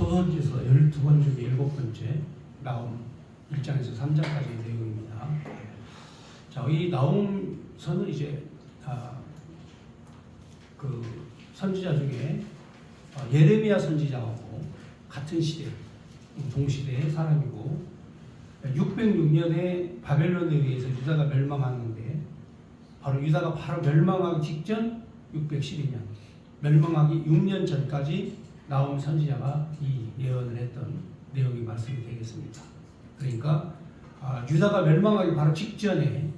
소선지서 12권 중에 7번째 나움 1장에서 3장까지의 내용입니다. 자, 이 나움서는 이제 그 선지자 중에 예레미야 선지자하고 같은 시대, 동시대의 사람이고 606년에 바벨론에 의해서 유다가 멸망하는데 바로 유다가 멸망하기 직전 612년 멸망하기 6년 전까지 나움 선지자가 이 예언을 했던 내용이 말씀이 되겠습니다. 그러니까 유다가 멸망하기 바로 직전에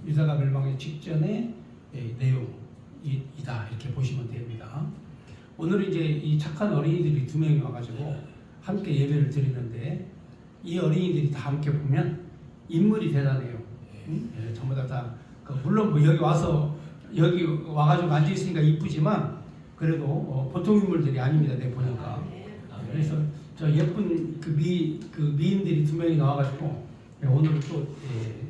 내용이다 이렇게 보시면 됩니다. 오늘 이제 이 착한 어린이들이 2명이 와가지고 함께 예배를 드리는데 이 어린이들이 다 함께 보면 인물이 대단해요. 예, 전부 다 물론 뭐 여기 와가지고 앉아 있으니까 이쁘지만 그래도 보통 인물들이 아닙니다. 내가 보니까. 그래서 저 예쁜 그 미인들이 2명이 나와가지고 오늘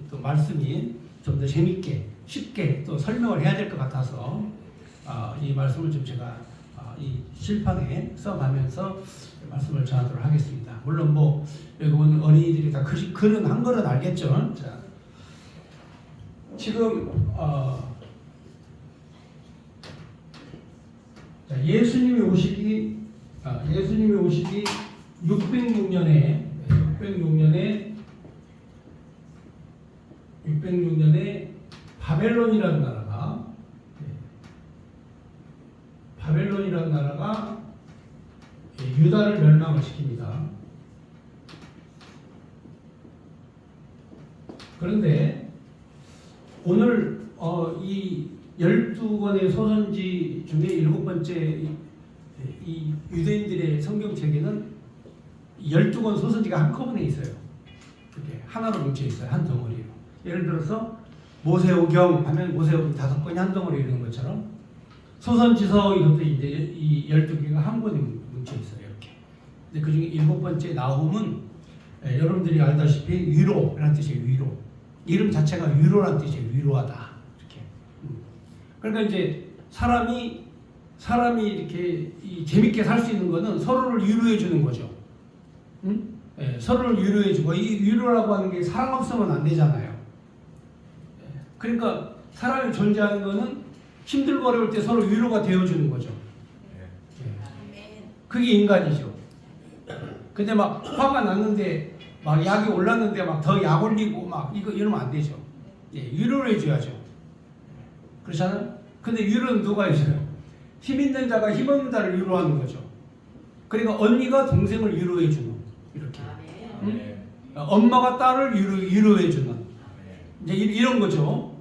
또 말씀이 좀 더 재밌게 쉽게 또 설명을 해야 될 것 같아서 이 말씀을 좀 제가 이 실판에 써가면서 말씀을 전하도록 하겠습니다. 물론 뭐 여기 온 어린이들이 다 글은 한글은 알겠죠. 자, 지금 예수님이 오시기 606년에 바벨론이라는 나라가 유다를 멸망을 시킵니다. 그런데 오늘 이 12권의 소선지 중에 7번째 이 유대인들의 성경책에는 12권 소선지가 한꺼번에 있어요. 이렇게 하나로 뭉쳐 있어요. 한 덩어리로. 예를 들어서 모세오경 하면 모세오경 5권이 한 덩어리 이런 것처럼 소선지서 이것도 이제 이 12개가 한 권에 뭉쳐 있어요. 이렇게. 근데 그 중에 7번째 나훔은 여러분들이 알다시피 위로라는 뜻이에요. 위로. 이름 자체가 위로라는 뜻이에요. 위로하다. 이렇게. 그러니까 이제 사람이 이렇게 재밌게 살 수 있는 거는 서로를 위로해 주는 거죠. 응? 예, 서로를 위로해 주고 이 위로라고 하는 게 사랑 없으면 안 되잖아요. 예, 그러니까 사람이 존재하는 거는 힘들고 어려울 때 서로 위로가 되어 주는 거죠. 예. 그게 인간이죠. 근데 막 화가 났는데 막 약이 올랐는데 막 더 약 올리고 막 이러면 안 되죠. 예, 위로를 해줘야죠. 그렇잖아요. 근데 위로는 누가 해줘요? 힘 있는 자가 힘 없는 자를 위로하는 거죠. 그러니까 언니가 동생을 위로해주는 이렇게. 응? 엄마가 딸을 위로해주는 이제 이런 거죠.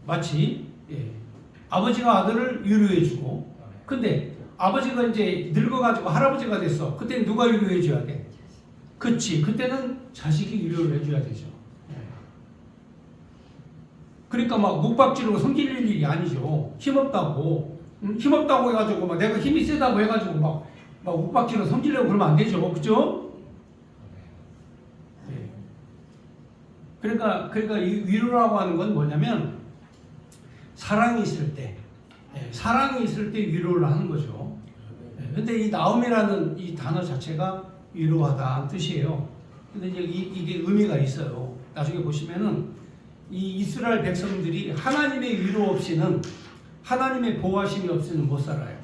마치 아버지가 아들을 위로해주고, 근데 아버지가 이제 늙어가지고 할아버지가 됐어. 그때는 누가 위로해줘야 돼? 그치. 그때는 자식이 위로를 해줘야 되죠. 그러니까 막 묵박지르고 성질 일이 아니죠. 힘없다고 해가지고 막 내가 힘이 세다고 해가지고 막 묵박지르고 성질내고 그러면 안 되죠. 그죠? 네. 그러니까 이 위로라고 하는 건 뭐냐면 사랑이 있을 때 위로를 하는 거죠. 근데 이 나움이라는 이 단어 자체가 위로하다는 뜻이에요. 근데 이제 이게 의미가 있어요. 나중에 보시면은 이 이스라엘 백성들이 하나님의 위로 없이는, 하나님의 보호하심이 없이는 못 살아요.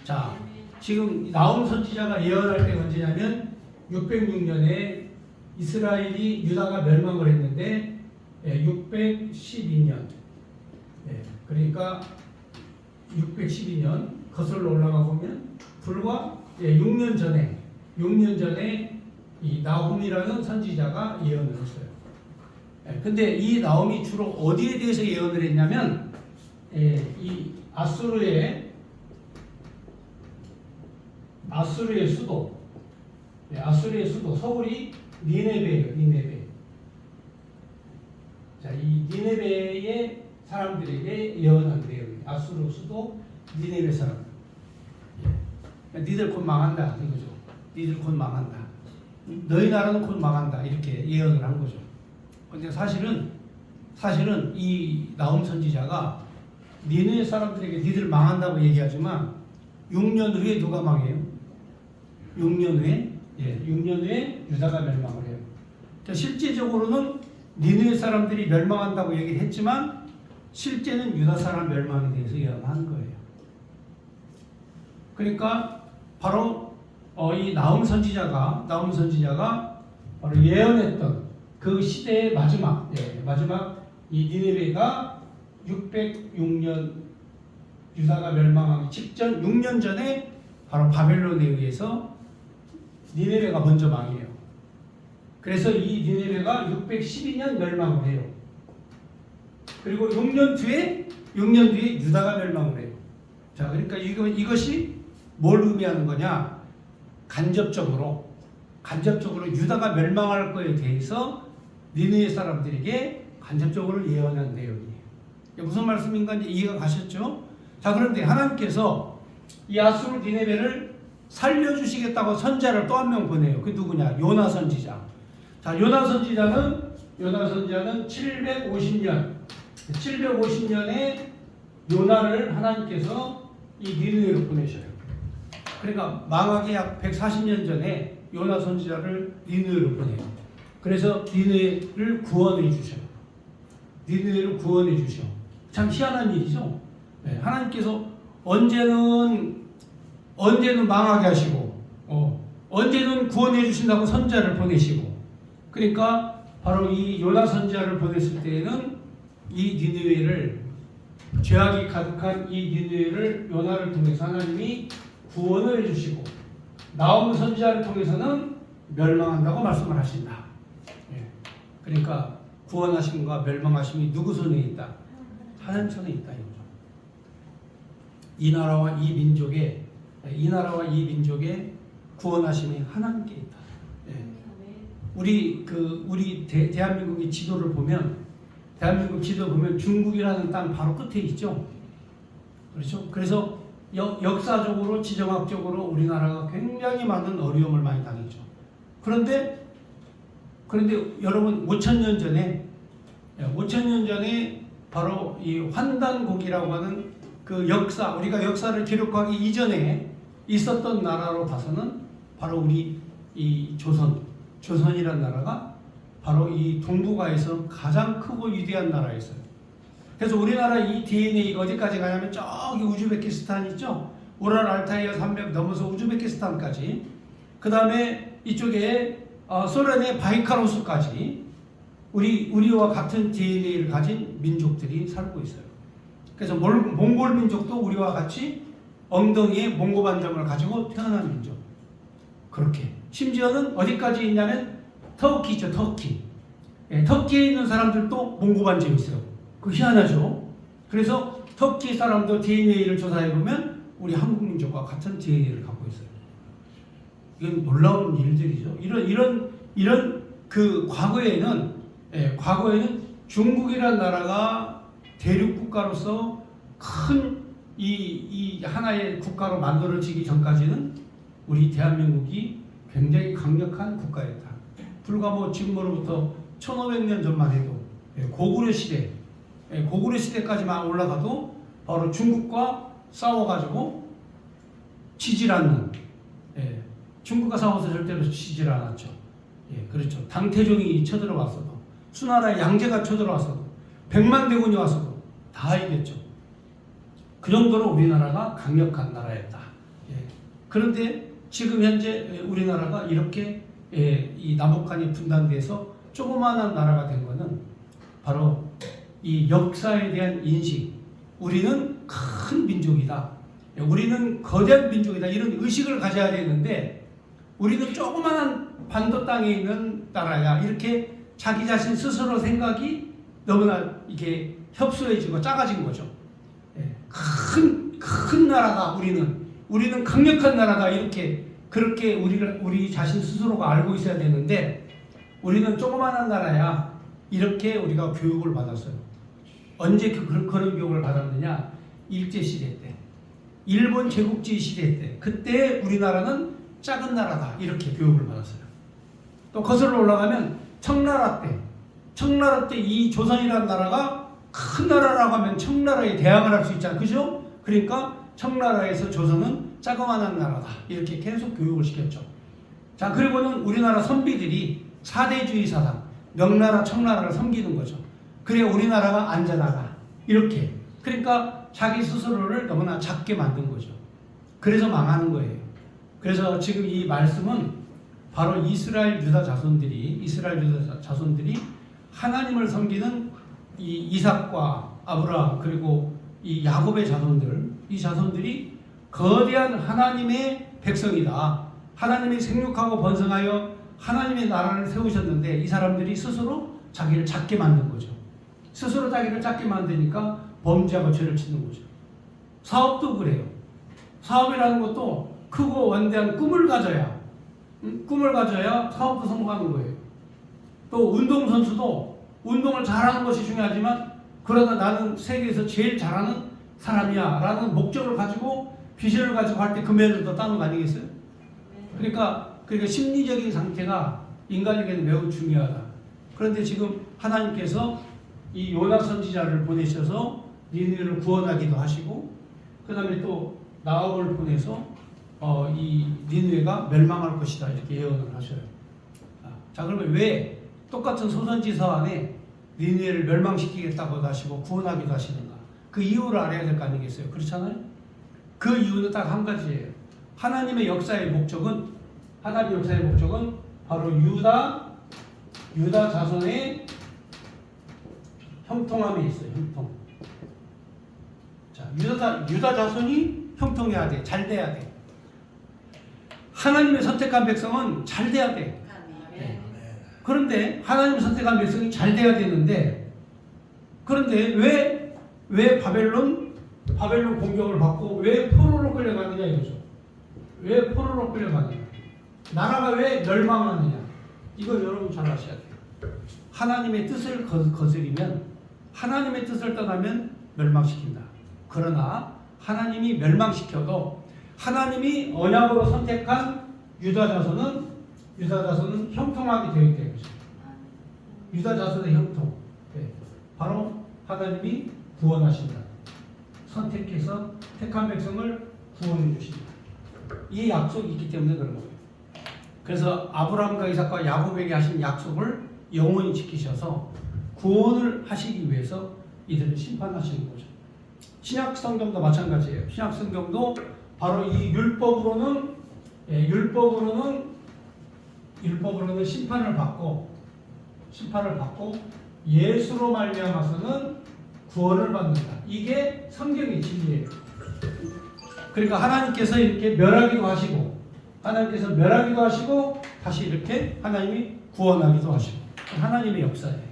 자, 지금 나움 선지자가 예언할 때가 언제냐면 606년에 이스라엘이 유다가 멸망을 했는데 612년. 그러니까 612년 거슬러 올라가 보면 불과 6년 전에 이 나훔이라는 선지자가 예언을 했어요. 근데 이 나움이 주로 어디에 대해서 예언을 했냐면 이 아수르의 수도 서울이 니네베예요. 니네베. 자, 이 니네베의 사람들에게 예언한 내용이에요. 아수르 수도 니네베 사람. 니들 곧 망한다 이거죠. 니들 곧 망한다. 너희 나라는 곧 망한다 이렇게 예언을 한 거죠. 근데 사실은 이 나훔 선지자가 니네 사람들에게 니들 망한다고 얘기하지만 6년 후에 누가 망해요? 6년 후에 6년 후에 유다가 멸망을 해요. 자, 실제적으로는 니느웨 사람들이 멸망한다고 얘기를 했지만 실제는 유다 사람 멸망에 대해서 예언한 거예요. 그러니까 바로 이 나훔 선지자가 바로 예언했던 그 시대의 마지막 이 니느웨가 606년 유다가 멸망하기 직전 6년 전에 바로 바벨론에 의해서 니느웨가 먼저 망해요. 그래서 이 니느웨가 612년 멸망을 해요. 그리고 6년 뒤에 유다가 멸망을 해요. 자, 그러니까 이것이 뭘 의미하는 거냐? 간접적으로 유다가 멸망할 거에 대해서 니느웨 사람들에게 간접적으로 예언한 내용이에요. 무슨 말씀인가 이제 이해가 가셨죠? 자, 그런데 하나님께서 이 아수르 니느웨를 살려주시겠다고 선지자를 또 한 명 보내요. 그 누구냐? 요나 선지자. 자, 요나 선지자는 750년에 요나를 하나님께서 이 니느웨로 보내셔요. 그러니까 망하기 약 140년 전에 요나 선지자를 니느웨로 보내요. 그래서 니느웨를 구원해 주셔요. 참 희한한 일이죠. 네, 하나님께서 언제는 망하게 하시고 언제는 구원해 주신다고 선지자를 보내시고, 그러니까 바로 이 요나 선지자를 보냈을 때에는 이 니느웨를, 죄악이 가득한 이 니느웨를 요나를 통해서 하나님이 구원을 해주시고, 나훔 선지자를 통해서는 멸망한다고 말씀을 하신다. 그러니까 구원하심과 멸망하심이 누구 손에 있다? 하나님 손에 있다 이거죠. 이 나라와 이 민족의 구원하심이 하나님께 있다. 우리 대한민국의 지도를 보면, 중국이라는 땅 바로 끝에 있죠. 그렇죠? 그래서 역사적으로, 지정학적으로 우리나라가 굉장히 많은 어려움을 많이 당했죠. 그런데 여러분 5,000년 전에 바로 이 환단곡이라고 하는 그 역사, 우리가 역사를 기록하기 이전에 있었던 나라로 봐서는 바로 우리 이 조선이라는 나라가 바로 이 동북아에서 가장 크고 위대한 나라였어요. 그래서 우리나라 이 DNA가 어디까지 가냐면 저기 우즈베키스탄 있죠? 우랄 알타이어 산맥 넘어서 우즈베키스탄까지, 그 다음에 이쪽에 소련의 바이카로스까지 우리와 같은 DNA를 가진 민족들이 살고 있어요. 그래서 몽골 민족도 우리와 같이 엉덩이에 몽고 반점을 가지고 태어난 민족. 그렇게. 심지어는 어디까지 있냐면 터키죠, 터키. 터키에 있는 사람들도 몽고 반점이 있어요. 그 희한하죠. 그래서 터키 사람도 DNA를 과거해보면 우리 한국 민족과 같은 DNA를 갖고 있어요. 이건 놀라운 일들이죠. 이런 그 과거에는 중국이라는 나라가 대륙 국가로서 큰 이 하나의 국가로 만들어지기 전까지는 우리 대한민국이 굉장히 강력한 국가였다. 불과 지금으로부터 1500년 전만 해도 고구려 시대까지만 올라가도 바로 중국과 싸워가지고 지질 않는, 중국과 싸워서 절대로 지질 않았죠. 그렇죠. 당태종이 쳐들어왔어도, 수나라의 양제가 쳐들어왔어도, 백만대군이 왔어도 다 이겼죠. 그 정도로 우리나라가 강력한 나라였다. 그런데 지금 현재 우리나라가 이렇게 이 남북한이 분단돼서 조그마한 나라가 된 것은 바로 이 역사에 대한 인식, 우리는 큰 민족이다, 우리는 거대한 민족이다, 이런 의식을 가져야 되는데 우리는 조그마한 반도 땅에 있는 나라야, 이렇게 자기 자신 스스로 생각이 너무나 이게 협소해지고 작아진 거죠. 큰 나라다, 우리는 강력한 나라다, 그렇게 우리 자신 스스로가 알고 있어야 되는데 우리는 조그마한 나라야, 이렇게 우리가 교육을 받았어요. 언제 그런 교육을 받았느냐? 일제시대 때, 일본 제국주의 시대 때, 그때 우리나라는 작은 나라다, 이렇게 교육을 받았어요. 또 거슬러 올라가면 청나라 때 이 조선이라는 나라가 큰 나라라고 하면 청나라에 대항을 할 수 있잖아요. 그죠? 그러니까 청나라에서 조선은 자그마한 나라다, 이렇게 계속 교육을 시켰죠. 자, 그리고는 우리나라 선비들이 사대주의 사상, 명나라, 청나라를 섬기는 거죠. 그래 우리나라가 안전하다. 이렇게. 그러니까 자기 스스로를 너무나 작게 만든 거죠. 그래서 망하는 거예요. 그래서 지금 이 말씀은 바로 이스라엘 유다 자손들이 하나님을 섬기는 이 이삭과 아브라함 그리고 이 야곱의 자손들, 이 자손들이 거대한 하나님의 백성이다. 하나님이 생육하고 번성하여 하나님의 나라를 세우셨는데 이 사람들이 스스로 자기를 작게 만든 거죠. 스스로 자기를 작게 만드니까 범죄하고 죄를 짓는 거죠. 사업도 그래요. 사업이라는 것도 크고 원대한 꿈을 가져야 사업도 성공하는 거예요. 또 운동선수도 운동을 잘하는 것이 중요하지만 그러다 나는 세계에서 제일 잘하는 사람이야 라는 목적을 가지고 비전을 가지고 할 때 금메달도 따는 거 아니겠어요? 그러니까 심리적인 상태가 인간에게는 매우 중요하다. 그런데 지금 하나님께서 이 요나 선지자를 보내셔서 니느웨를 구원하기도 하시고 그 다음에 또 나홈을 보내서 이 니느웨가 멸망할 것이다 이렇게 예언을 하셔요. 자, 그러면 왜 똑같은 소선지서 안에 니느웨를 멸망시키겠다고 하시고 구원하기도 하시는가? 그 이유를 알아야 될 거 아니겠어요? 그렇잖아요? 그 이유는 딱 한 가지예요. 하나님의 역사의 목적은 바로 유다 자손의 형통함에 있어요. 형통. 자, 유다 자손이 형통해야 돼. 잘 돼야 돼. 하나님의 선택한 백성은 잘 돼야 돼. 네. 그런데 하나님 선택한 백성이 잘 돼야 되는데 그런데 왜 바벨론 공격을 받고 왜 포로로 끌려가느냐 이거죠. 왜 포로로 끌려가느냐. 나라가 왜 멸망하느냐. 이거 여러분 잘 아셔야 돼요. 하나님의 뜻을 거스리면 하나님의 뜻을 떠나면 멸망시킨다. 그러나 하나님이 멸망시켜도 하나님이 언약으로 선택한 유다 자손은 형통하게 되어 있다 이거죠. 유다 자손의 형통. 네. 바로 하나님이 구원하신다. 선택해서 택한 백성을 구원해 주신다. 이 약속이 있기 때문에 그런 거예요. 그래서 아브라함과 이삭과 야곱에게 하신 약속을 영원히 지키셔서 구원을 하시기 위해서 이들을 심판하시는 거죠. 신약 성경도 마찬가지예요. 신약 성경도 바로 이 율법으로는 심판을 받고 예수로 말미암아서는 구원을 받는다. 이게 성경의 진리예요. 그러니까 하나님께서 이렇게 멸하기도 하시고 다시 이렇게 하나님이 구원하기도 하시고 하나님의 역사예요.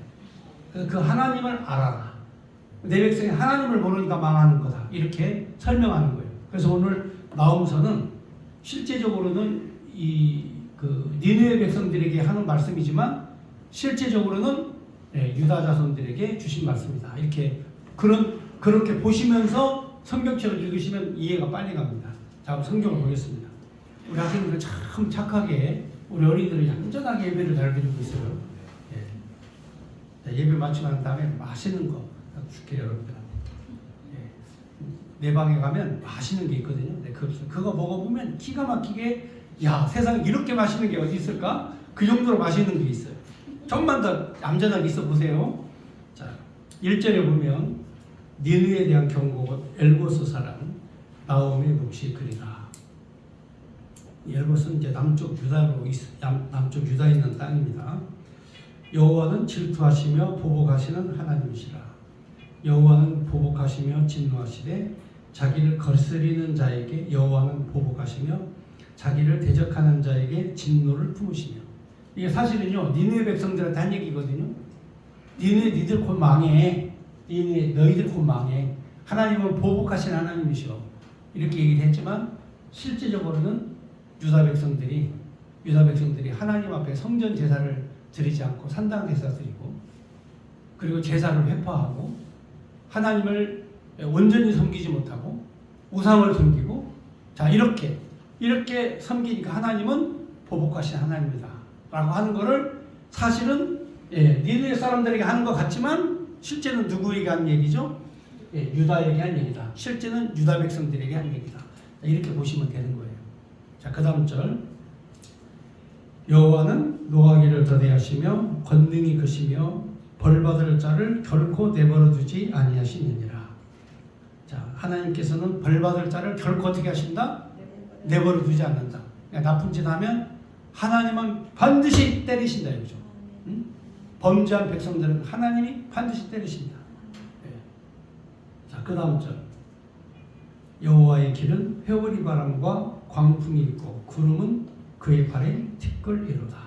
그래서 그 하나님을 알아라. 내 백성이 하나님을 모르니까 망하는 거다. 이렇게 설명하는 거예요. 그래서 오늘 나홈서는 실제적으로는 니느웨 백성들에게 하는 말씀이지만 실제적으로는 유다 자손들에게 주신 말씀이다. 이렇게 그렇게 보시면서 성경책을 읽으시면 이해가 빨리 갑니다. 자, 성경을 보겠습니다. 우리 학생들 참 착하게 우리 어린이들이 얌전하게 예배를 잘 드리고 있어요. 예배 마치고 난 다음에 맛있는 거 줄게요, 여러분들. 내 방에 가면 맛있는 게 있거든요. 그거 먹어보면 기가 막히게 야, 세상에 이렇게 맛있는 게 어디 있을까? 그 정도로 맛있는 게 있어요. 좀만 더 얌전하게 있어 보세요. 자, 1절에 보면 니느웨에 대한 경고, 엘보스 사람 나홈의 몫이 그리라. 엘보스는 이제 남쪽 유다에 있는 땅입니다. 여호와는 질투하시며 보복하시는 하나님이시라. 여호와는 보복하시며 진노하시되 자기를 거스리는 자에게 여호와는 보복하시며 자기를 대적하는 자에게 진노를 품으시며. 이게 사실은요 니느웨 백성들한테 한 얘기거든요. 니느웨 니들 곧 망해. 니느웨 너희들 곧 망해. 하나님은 보복하신 하나님이시오. 이렇게 얘기를 했지만 실제적으로는 유다 백성들이 하나님 앞에 성전 제사를 드리지 않고 산당 제사 드리고 그리고 제사를 회파하고 하나님을 온전히 섬기지 못하고 우상을 섬기고 자 이렇게 섬기니까 하나님은 보복하신 하나님이다 라고 하는 거를 사실은 니느웨 사람들에게 하는 것 같지만 실제는 누구에게 한 얘기죠? 유다에게 한 얘기다. 실제는 유다 백성들에게 한 얘기다. 이렇게 보시면 되는 거예요. 자, 그 다음 절 여호와는 노하기를 더디하시며 권능이 크시며 벌받을 자를 결코 내버려 두지 아니하시느니라. 자, 하나님께서는 벌받을 자를 결코 어떻게 하신다? 내버려 두지 않는다. 그러니까 나쁜 짓 하면 하나님은 반드시 때리신다 이거죠. 응? 범죄한 백성들은 하나님이 반드시 때리신다. 네. 자, 그 다음 절. 여호와의 길은 회오리 바람과 광풍이 있고 구름은 그의 발에 티끌이로다.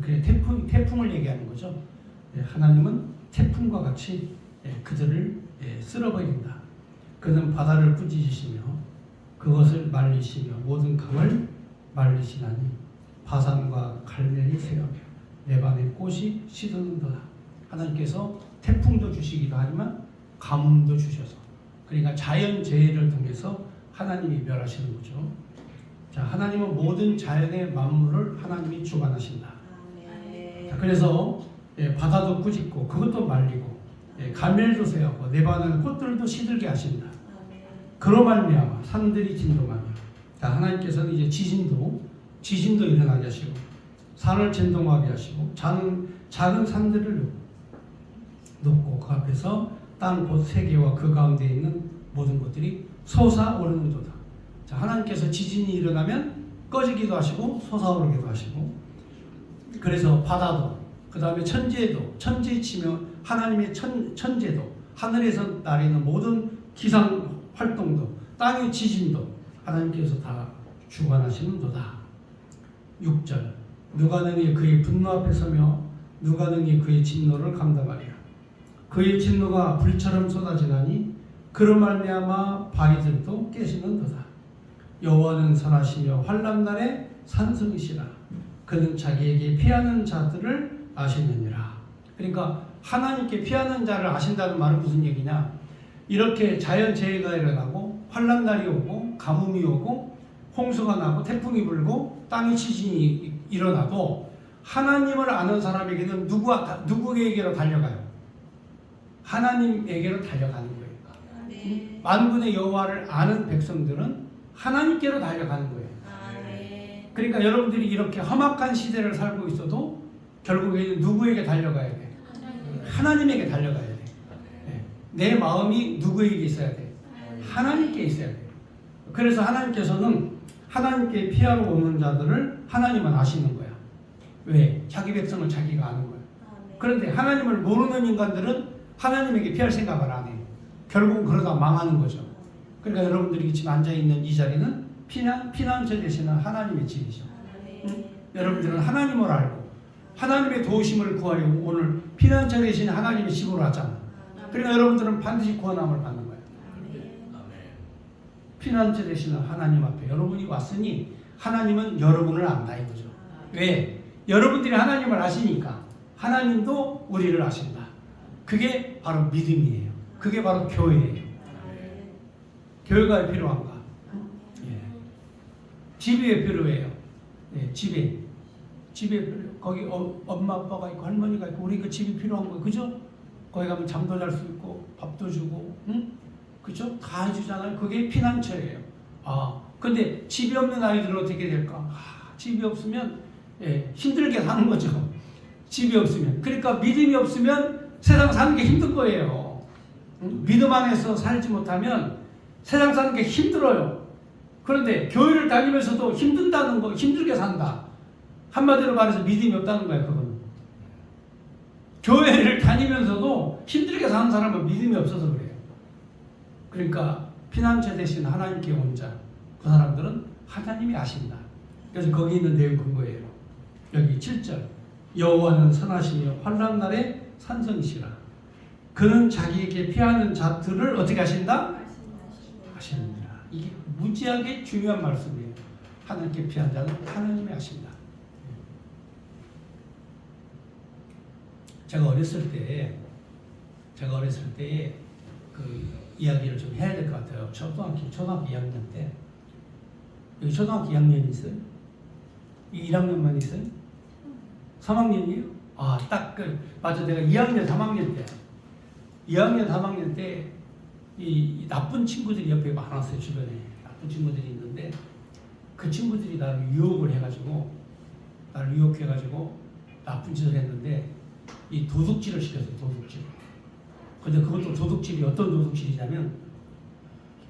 그의 태풍을 얘기하는 거죠. 네, 하나님은 태풍과 같이 그들을 쓸어버린다. 그는 바다를 꾸짖으시며 그것을 말리시며 모든 강을 말리시나니 바산과 갈멜이 새어 레바논의 꽃이 시드는도다. 하나님께서 태풍도 주시기도 하지만 가뭄도 주셔서, 그러니까 자연재해를 통해서 하나님이 멸하시는 거죠. 자, 하나님은 모든 자연의 만물을 하나님이 주관하신다. 자, 그래서 바다도 꾸짖고 그것도 말리고 갈멜도 새하고 레바논 꽃들도 시들게 하신다. 그로 말미암아 산들이 진동하며, 자, 하나님께서는 이제 지진도 일어나게 하시고 산을 진동하게 하시고 작은 산들을 놓고 그 앞에서 땅 곧 세계와 그 가운데 있는 모든 것들이 솟아오르는도다. 자, 하나님께서 지진이 일어나면 꺼지기도 하시고 솟아오르기도 하시고, 그래서 바다도, 그 다음에 천지에 치며 하나님의 천재도, 하늘에서 날리는 모든 기상 활동도, 땅의 지진도 하나님께서 다 주관하시는도다. 6절. 누가 능히 그의 분노 앞에 서며 누가 능히 그의 진노를 감당하리라. 그의 진노가 불처럼 쏟아지나니 그로 말미암아 바위들도 깨지는도다. 여호와는 선하시며 환난 날에 산성이시라. 그는 자기에게 피하는 자들을 아시느니라. 그러니까 하나님께 피하는 자를 아신다는 말은 무슨 얘기냐? 이렇게 자연재해가 일어나고 환난 날이 오고 가뭄이 오고 홍수가 나고 태풍이 불고 땅의 지진이 일어나도 하나님을 아는 사람에게는 누구에게로 달려가요? 하나님에게로 달려가는 거예요. 만군의 여호와를 아는 백성들은 하나님께로 달려가는 거예요. 그러니까 여러분들이 이렇게 험악한 시대를 살고 있어도 결국에는 누구에게 달려가야 돼? 하나님에게 달려가야 돼. 내 마음이 누구에게 있어야 돼? 하나님께 있어야 돼. 그래서 하나님께서는 하나님께 피하러 오는 자들을 하나님은 아시는 거야. 왜? 자기 백성을 자기가 아는 거야. 그런데 하나님을 모르는 인간들은 하나님에게 피할 생각을 안 해. 결국은 그러다 망하는 거죠. 그러니까 여러분들이 지금 앉아있는 이 자리는 피난처 되시는 하나님의 집이죠. 응? 여러분들은 하나님을 알고 하나님의 도우심을 구하려고 오늘 피난처 되시는 하나님의 집으로 왔잖아. 그러니까 여러분들은 반드시 구원함을 받는 거예요. 피난처 되시는 하나님 앞에 여러분이 왔으니 하나님은 여러분을 안다 이거죠. 왜? 여러분들이 하나님을 아시니까 하나님도 우리를 아신다. 그게 바로 믿음이에요. 그게 바로 교회예요. 교회가 왜 필요한가? 집이 왜 필요해요? 집에 거기 엄마 아빠가 있고 할머니가 있고 우리 그 집이 필요한 거예요. 그죠? 거기 가면 잠도 잘 수 있고 밥도 주고, 응? 그죠? 다 해주잖아요. 그게 피난처예요. 근데 집이 없는 아이들은 어떻게 될까? 집이 없으면 힘들게 사는 거죠. 집이 없으면. 그러니까 믿음이 없으면 세상 사는 게 힘든 거예요. 응? 믿음 안에서 살지 못하면 세상 사는 게 힘들어요. 그런데 교회를 다니면서도 힘든다는 거, 힘들게 산다. 한마디로 말해서 믿음이 없다는 거야, 그거는. 교회를 다니면서도 힘들게 사는 사람은 믿음이 없어서 그래요. 그러니까 피난처 대신 하나님께 온 자, 그 사람들은 하나님이 아신다. 그래서 거기 있는 내용 그거예요. 여기 7절. 여호와는 선하시며 환난 날에 산성이시라. 그는 자기에게 피하는 자들을 어떻게 하신다? 아십니다. 이게 무지하게 중요한 말씀이에요. 하나님께 피한 자는 하나님이 아신다. 제가 어렸을 때 그 이야기를 좀 해야 될 것 같아요. 초등학교 2학년 때. 여기 초등학교 2학년 있어요? 1학년만 있어요? 3학년이에요? 맞아. 내가 2학년 3학년 때. 2학년 3학년 때 이 나쁜 친구들이 옆에 많았어요. 주변에 나쁜 친구들이 있는데 그 친구들이 나를 유혹을 해가지고 나를 유혹해가지고 나쁜 짓을 했는데 이 도둑질을 시켰어요. 도둑질. 근데 그것도 도둑질이 어떤 도둑질이냐면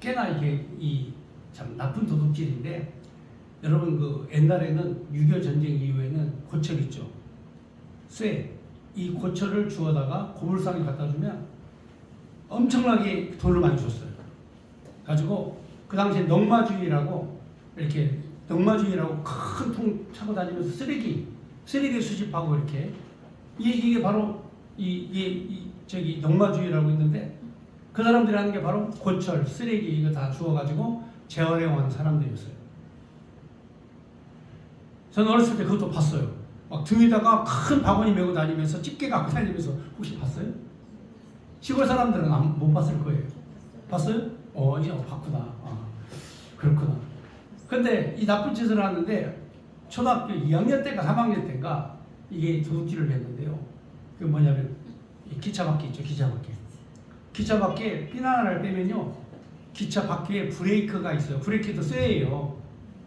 꽤나 이게 이 참 나쁜 도둑질인데 여러분 그 옛날에는 6.25 전쟁 이후에는 고철 있죠. 쇠. 이 고철을 주워다가 고물상에 갖다 주면 엄청나게 돈을 많이 줬어요. 가지고 그 당시에 넉마주의라고 이렇게 넉마주의라고 큰 통 차고 다니면서 쓰레기 수집하고 이렇게 이게 바로 저기 넉마주의라고 있는데 그 사람들이 하는 게 바로 고철, 쓰레기 이거 다 주워가지고 재활용하는 사람들이었어요. 저는 어렸을 때 그것도 봤어요. 막 등에다가 큰 바구니 메고 다니면서 집게 갖고 다니면서 혹시 봤어요? 시골 사람들은 못 봤을 거예요. 봤어요? 이제 봤구나. 그렇구나. 근데 이 나쁜 짓을 하는데 초등학교 2학년 때인가 3학년 때인가 이게 도둑질을 했는데요. 그 뭐냐면 기차 바퀴 있죠. 기차 바퀴. 기차 바퀴에 핀 하나를 빼면요. 기차 바퀴에 브레이크가 있어요. 브레이크도 쇠예요.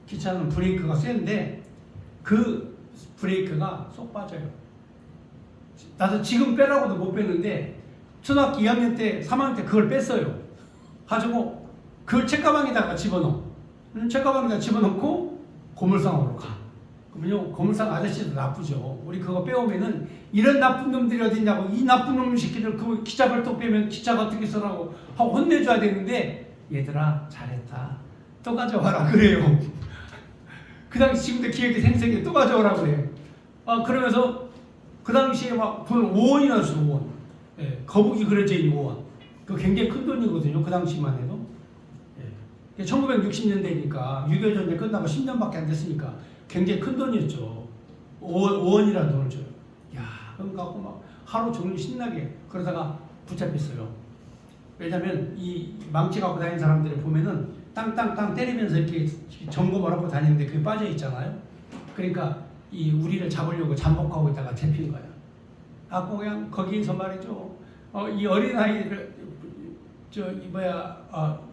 기차는 브레이크가 쇠인데 그 브레이크가 쏙 빠져요. 나도 지금 빼라고도 못 뺐는데 초등학교 2학년 때 3학년 때 그걸 뺐어요. 가지고 그걸 책가방에다가 집어넣어. 책가방에다가 집어넣고 고물상으로 가. 그러면요 고물상 아저씨도 나쁘죠. 우리 그거 빼오면은 이런 나쁜 놈들이 어딨냐고 이 나쁜 놈 새끼들 그 기차 발톱 빼면 기차가 어떻게 쓰라고 하고 혼내줘야 되는데 얘들아 잘했다. 또 가져와라 그래요. 그 당시 지금도 기억이 생생해. 또 가져오라 그래요. 그러면서 그 당시에 막 돈 5원이나 줬어. 5원. 예, 거북이 그려져 있는 5원. 그 굉장히 큰 돈이거든요. 그 당시만 해도. 예. 1960년대니까 6.25 전쟁 끝나고 10년밖에 안 됐으니까 굉장히 큰 돈이었죠. 5원이라는 돈을 줘요. 야, 그럼 갖고 막 하루 종일 신나게 그러다가 붙잡혔어요. 왜냐면 이 망치 갖고 다니는 사람들을 보면은 땅땅땅 때리면서 이렇게 점검을 하고 다니는데 그게 빠져 있잖아요. 그러니까 이 우리를 잡으려고 잠복하고 있다가 잡힌 거야. 그냥 거기서 말이죠. 이 어린 아이를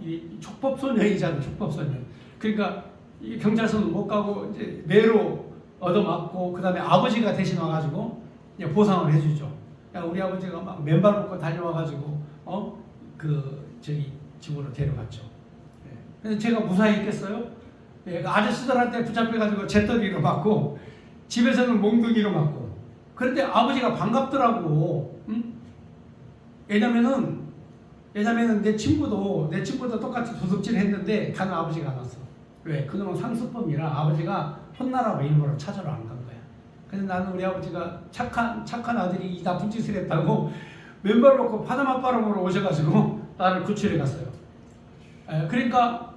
이 촉법소년이잖아. 촉법소년. 그러니까 이 경찰서는 못 가고 이제 매로 얻어맞고 그다음에 아버지가 대신 와가지고 보상을 해주죠. 우리 아버지가 막 맨발 묶고 달려와가지고 집으로 데려갔죠. 그래서 제가 무사히 있겠어요? 아저씨들한테 붙잡혀가지고 재떨이로 맞고 집에서는 몽둥이로 맞고 그런데 아버지가 반갑더라고. 응? 왜냐면은 내 친구도 똑같이 도둑질 했는데 가는 아버지가 안 왔어. 왜? 그놈은 상습범이라 아버지가 혼나라고 일부러 찾으러 안 간 거야. 그래서 나는 우리 아버지가 착한 아들이 이 나쁜 짓을 했다고 맨발 놓고 파자마 바람으로 오셔가지고 나를 구출해 갔어요. 그러니까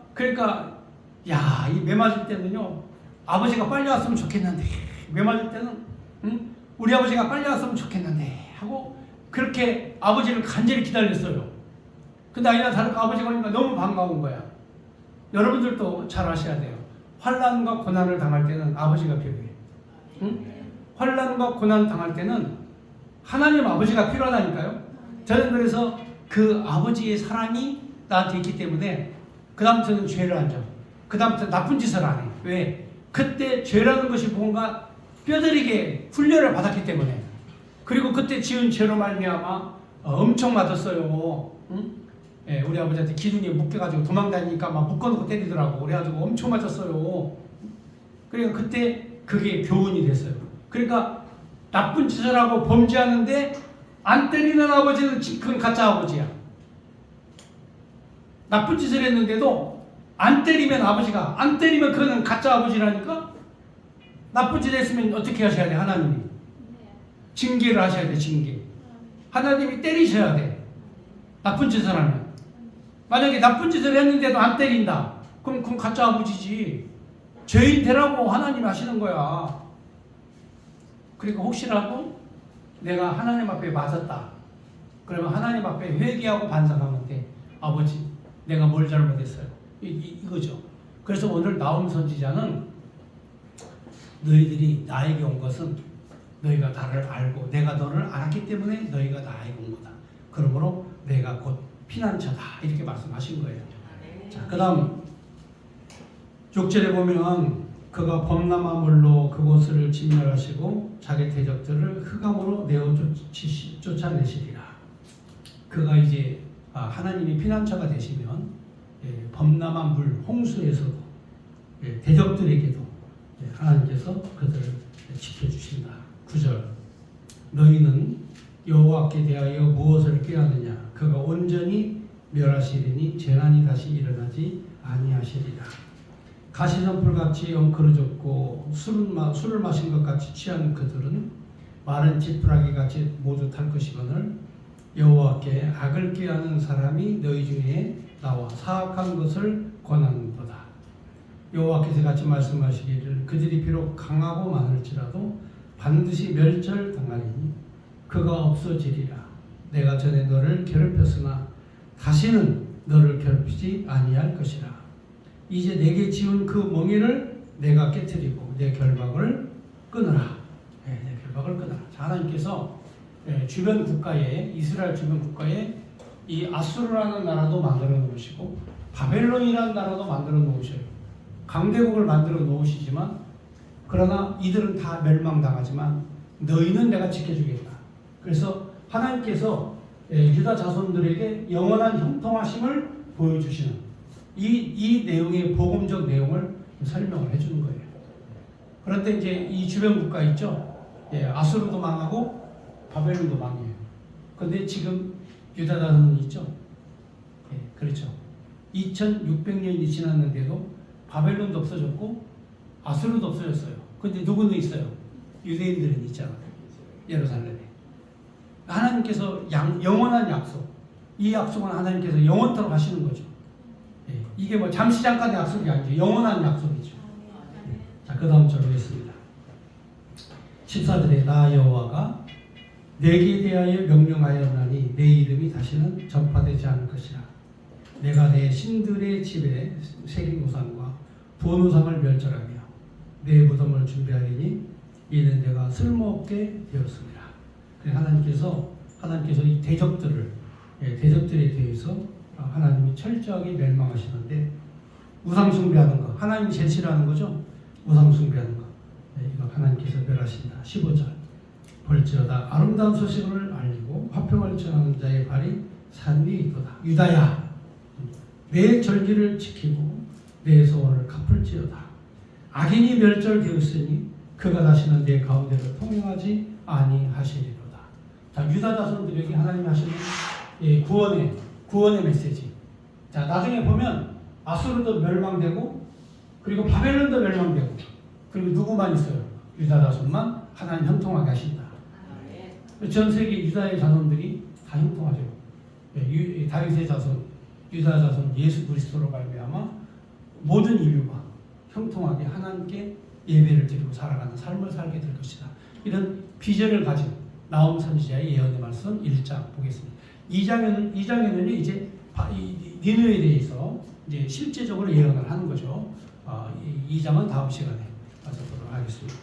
이 매 맞을 때는요 아버지가 빨리 왔으면 좋겠는데 매 맞을 때는 우리 아버지가 빨리 왔으면 좋겠는데 하고 그렇게 아버지를 간절히 기다렸어요. 근데 아니나 다를까 아버지가 오니까 너무 반가운 거야. 여러분들도 잘 아셔야 돼요. 환난과 고난을 당할 때는 아버지가 필요해. 환난과 고난 당할 때는 하나님 아버지가 필요하다니까요. 저는 그래서 그 아버지의 사랑이 나한테 있기 때문에 그 다음부터는 죄를 안 져. 그 다음부터 나쁜 짓을 안 해. 왜? 그때 죄라는 것이 뭔가 뼈저리게 훈련을 받았기 때문에. 그리고 그때 지은 죄로 말미암아 엄청 맞았어요. 예, 우리 아버지한테 기둥에 묶여가지고 도망다니니까 막 묶어놓고 때리더라고. 그래가지고 엄청 맞았어요. 그러니까 그때 그게 교훈이 됐어요. 그러니까 나쁜 짓을 하고 범죄하는데 안 때리는 아버지는 그건 가짜 아버지야. 나쁜 짓을 했는데도 안 때리면 그거는 가짜 아버지라니까. 나쁜 짓 했으면 어떻게 하셔야 돼? 하나님이 징계를 하셔야 돼. 징계. 하나님이 때리셔야 돼. 나쁜 짓을 하면. 만약에 나쁜 짓을 했는데도 안 때린다. 그럼 그건 가짜 아버지지. 죄인 되라고 하나님이 하시는 거야. 그리고 혹시라도 내가 하나님 앞에 맞았다. 그러면 하나님 앞에 회개하고 반성하면 돼. 아버지, 내가 뭘 잘못했어요. 이거죠. 그래서 오늘 나움 선지자는 너희들이 나에게 온 것은 너희가 나를 알고 내가 너를 알았기 때문에 너희가 나에게 온 거다. 그러므로 내가 곧 피난처다. 이렇게 말씀하신 거예요. 자, 그 다음 6절에 보면 그가 범람한 물로 그곳을 진멸하시고 자기 대적들을 흑암으로 내어 쫓아내시리라. 그가 이제 하나님이 피난처가 되시면 범람한 물 홍수에서도 대적들에게도 하나님께서 그들을 지켜주신다. 9절 너희는 여호와께 대하여 무엇을 꾀하느냐 그가 온전히 멸하시리니 재난이 다시 일어나지 아니하시리라. 가시덤불같이 엉클어졌고 술을 마신 것 같이 취한 그들은 마른 지푸라기같이 모두 탈 것이거늘 여호와께 악을 꾀하는 사람이 너희 중에 나와 사악한 것을 권하는도다. 여호와께서 같이 말씀하시기를 그들이 비록 강하고 많을지라도 반드시 멸절당하리니 그가 없어지리라. 내가 전에 너를 괴롭혔으나 다시는 너를 괴롭히지 아니할 것이라. 이제 내게 지은 그 멍에를 내가 깨뜨리고 내 결박을 끊으라. 내 결박을 끊으라. 자, 하나님께서 주변 국가에 이스라엘 주변 국가에 이 아수르라는 나라도 만들어 놓으시고 바벨론이라는 나라도 만들어 놓으셔요. 강대국을 만들어 놓으시지만 그러나 이들은 다 멸망당하지만 너희는 내가 지켜주겠다. 그래서 하나님께서 유다 자손들에게 영원한 형통하심을 보여주시는 이 내용의 복음적 내용을 설명을 해주는 거예요. 그런데 이제 이 주변 국가 있죠. 아수르도 망하고 바벨론도 망해요. 그런데 지금 유다 자손이 있죠. 그렇죠. 2600년이 지났는데도 바벨론도 없어졌고 아수르도 없어졌어요. 근데 누구는 있어요? 유대인들은 있잖아요. 예루살렘에. 하나님께서 영원한 약속. 이 약속은 하나님께서 영원토록 하시는 거죠. 이게 뭐 잠시 잠깐의 약속이 아니죠. 영원한 약속이죠. 자, 그 다음 절로 했습니다. 14절에 나 여호와가 내게 대하여 명령하였나니 내 이름이 다시는 전파되지 않을 것이라. 내가 내 신들의 집에 새긴 우상과 부은 우상을 멸절하며 내 무덤을 준비하리니 이는 내가 쓸모없게 되었습니다. 하나님께서 이 대적들에 대해서 하나님이 철저하게 멸망하시는데 우상 숭배하는 거 하나님이 제일 싫어하는 거죠. 우상 숭배하는 거 이거 하나님께서 멸하신다. 15절 볼지어다 아름다운 소식을 알리고 화평을 전하는 자의 발이 산 위에 있도다. 유다야 내 절기를 지키고 내 소원을 갚을지어다. 악인이 멸절되었으니 그가 다시는 내 가운데로 통행하지 아니하시리로다. 자, 유다 자손들에게 하나님이 하시는 구원의 메시지. 자, 나중에 보면 아수르도 멸망되고 그리고 바벨론도 멸망되고 그리고 누구만 있어요? 유다 자손만 하나님 형통하게 하신다. 전 세계 유다의 자손들이 다 형통하죠. 다윗의 자손, 유다 자손 예수 그리스도로 말미암아 모든 인류가 형통하게 하나님께 예배를 드리고 살아가는 삶을 살게 될 것이다. 이런 비전을 가진 나홈 선지자의 예언의 말씀 1장 보겠습니다. 2장에는 이제 니느웨에 대해서 이제 실제적으로 예언을 하는 거죠. 2장은 다음 시간에 가서 보도록 하겠습니다.